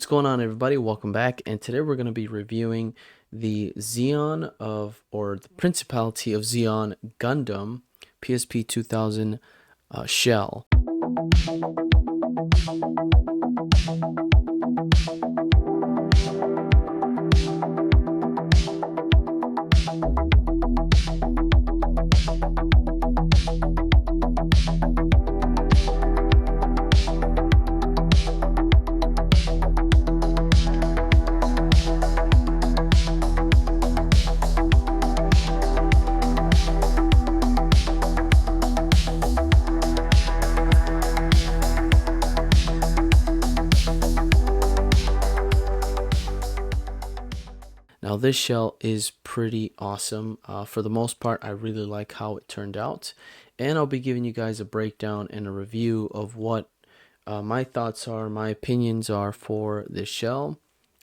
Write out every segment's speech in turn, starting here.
What's going on, everybody? Welcome back, and today we're going to be reviewing the Zeon or the Principality of Zeon Gundam PSP 2000 shell. Now this shell is pretty awesome. For the most part, I really like how it turned out, and I'll be giving you guys a breakdown and a review of what my thoughts are, my opinions are for this shell,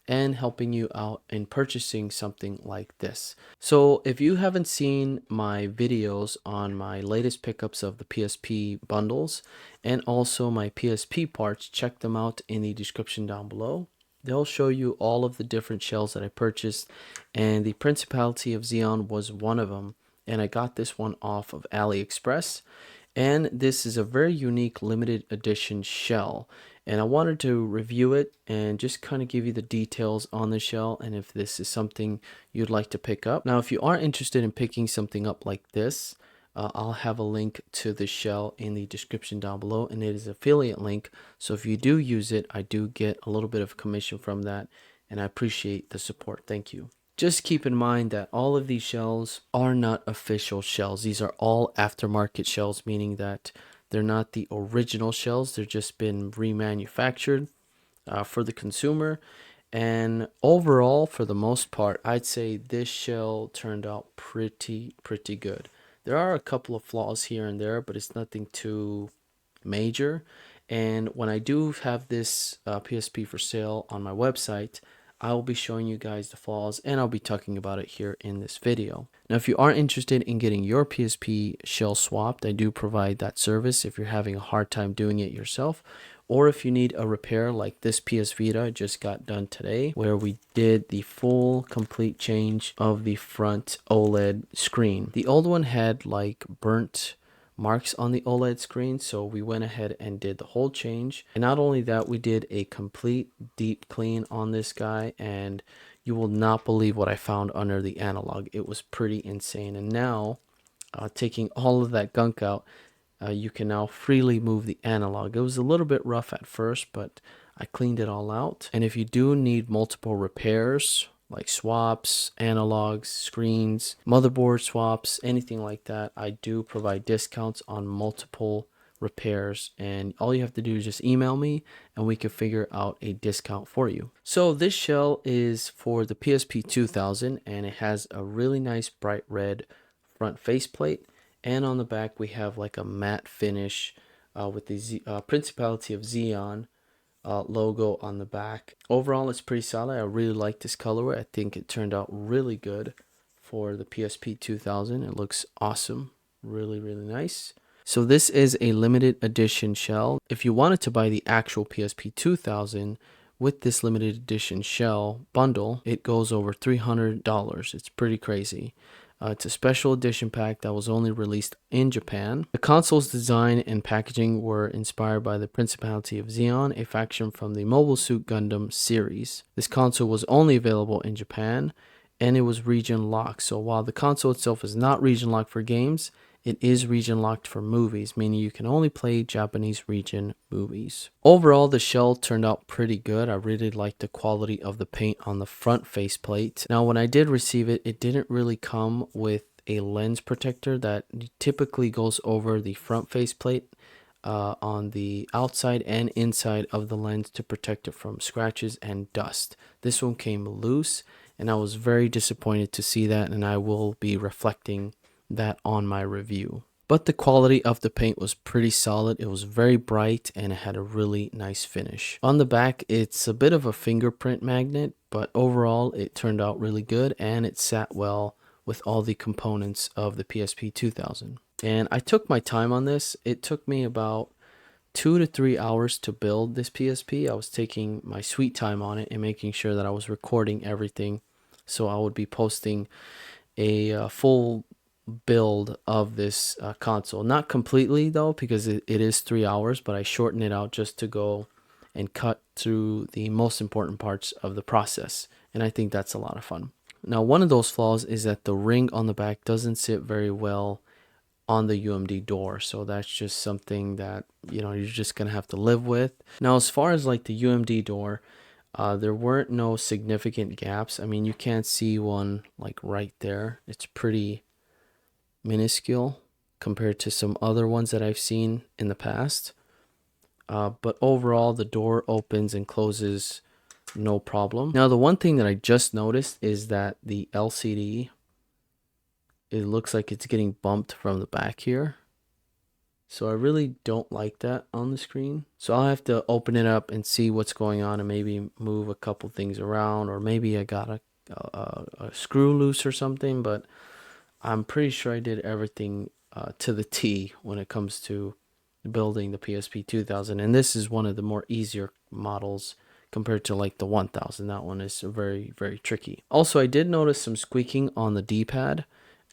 and helping you out in purchasing something like this. So if you haven't seen my videos on my latest pickups of the PSP bundles and also my PSP parts, check them out in the description down below. They'll show you all of the different shells that I purchased, and the Principality of Zeon was one of them, and I got this one off of AliExpress. And this is a very unique limited edition shell, and I wanted to review it and just kind of give you the details on the shell and if this is something you'd like to pick up. Now if you are interested in picking something up like this, I'll have a link to the shell in the description down below, and it is an affiliate link, so if you do use it, I do get a little bit of commission from that, and I appreciate the support. Thank you. Just keep in mind that all of these shells are not official shells. These are all aftermarket shells, meaning that they're not the original shells. They're just been remanufactured for the consumer. And overall, for the most part, I'd say this shell turned out pretty good. There are a couple of flaws here and there, but it's nothing too major. And when I do have this PSP for sale on my website, I will be showing you guys the flaws, and I'll be talking about it here in this video. Now, if you are interested in getting your PSP shell swapped, I do provide that service if you're having a hard time doing it yourself, or if you need a repair like this PS Vita just got done today, where we did the full complete change of the front OLED screen. The old one had like burnt marks on the OLED screen, so we went ahead and did the whole change. And not only that, we did a complete deep clean on this guy, and you will not believe what I found under the analog. It was pretty insane. And now taking all of that gunk out, you can now freely move the analog. It was a little bit rough at first, but I cleaned it all out. And if you do need multiple repairs like swaps, analogs, screens, motherboard swaps, anything like that, I do provide discounts on multiple repairs, and all you have to do is just email me and we can figure out a discount for you. So this shell is for the PSP 2000, and it has a really nice bright red front faceplate, and on the back we have like a matte finish with the Principality of Zeon logo on the back. Overall, it's pretty solid. I really like this colorway. I think it turned out really good for the PSP 2000. It looks awesome. Really nice. So this is a limited edition shell. If you wanted to buy the actual PSP 2000 with this limited edition shell bundle, it goes over $300. It's pretty crazy. It's a special edition pack that was only released in Japan. The console's design and packaging were inspired by the Principality of Zeon, a faction from the Mobile Suit Gundam series. This console was only available in Japan, and it was region locked. So while the console itself is not region locked for games, it is region locked for movies, meaning you can only play Japanese region movies. Overall, the shell turned out pretty good. I really liked the quality of the paint on the front faceplate. Now, when I did receive it, it didn't really come with a lens protector that typically goes over the front faceplate on the outside and inside of the lens to protect it from scratches and dust. This one came loose, and I was very disappointed to see that, and I will be reflecting that on my review. But the quality of the paint was pretty solid. It was very bright and it had a really nice finish. On the back, it's a bit of a fingerprint magnet, but overall it turned out really good, and it sat well with all the components of the PSP 2000. And I took my time on this. It took me about 2 to 3 hours to build this PSP. I was taking my sweet time on it and making sure that I was recording everything. So I would be posting a full build of this console. Not completely though, because it is 3 hours, but I shortened it out just to go and cut through the most important parts of the process. And I think that's a lot of fun. Now, one of those flaws is that the ring on the back doesn't sit very well on the UMD door. So that's just something that, you know, you're just going to have to live with. Now, as far as like the UMD door, there weren't no significant gaps. I mean, you can't see one like right there. It's pretty minuscule compared to some other ones that I've seen in the past. But overall, the door opens and closes no problem. Now, the one thing that I just noticed is that the LCD, it looks like it's getting bumped from the back here. So I really don't like that on the screen. So I'll have to open it up and see what's going on and maybe move a couple things around, or maybe I got a screw loose or something, but I'm pretty sure I did everything to the T when it comes to building the PSP 2000. And this is one of the more easier models compared to like the 1000. That one is very, very tricky. Also, I did notice some squeaking on the D-pad.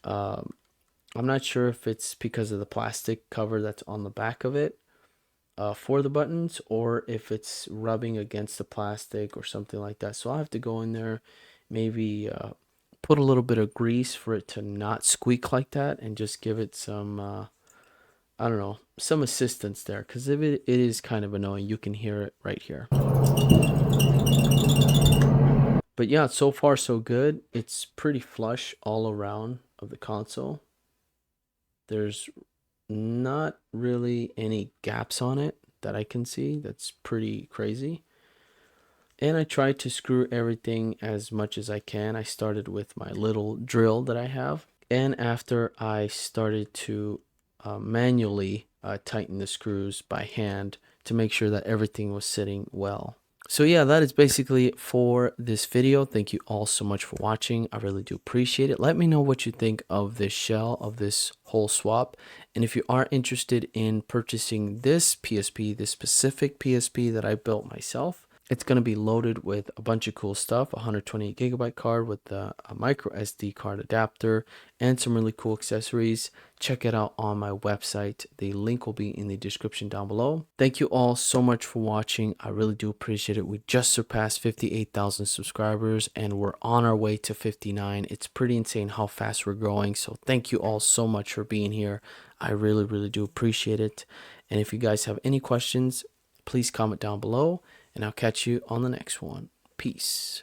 I'm not sure if it's because of the plastic cover that's on the back of it for the buttons, or if it's rubbing against the plastic or something like that. So I'll have to go in there, maybe put a little bit of grease for it to not squeak like that, and just give it some, I don't know, some assistance there, because if it is kind of annoying. You can hear it right here. But yeah, so far so good. It's pretty flush all around of the console. There's not really any gaps on it that I can see. That's pretty crazy. And I tried to screw everything as much as I can. I started with my little drill that I have. And after I started to manually tighten the screws by hand to make sure that everything was sitting well. So yeah, that is basically it for this video. Thank you all so much for watching. I really do appreciate it. Let me know what you think of this shell, of this whole swap. And if you are interested in purchasing this PSP, this specific PSP that I built myself, it's going to be loaded with a bunch of cool stuff, a 128GB card with a micro SD card adapter and some really cool accessories. Check it out on my website. The link will be in the description down below. Thank you all so much for watching. I really do appreciate it. We just surpassed 58,000 subscribers and we're on our way to 59. It's pretty insane how fast we're growing. So thank you all so much for being here. I really, really do appreciate it. And if you guys have any questions, please comment down below. And I'll catch you on the next one. Peace.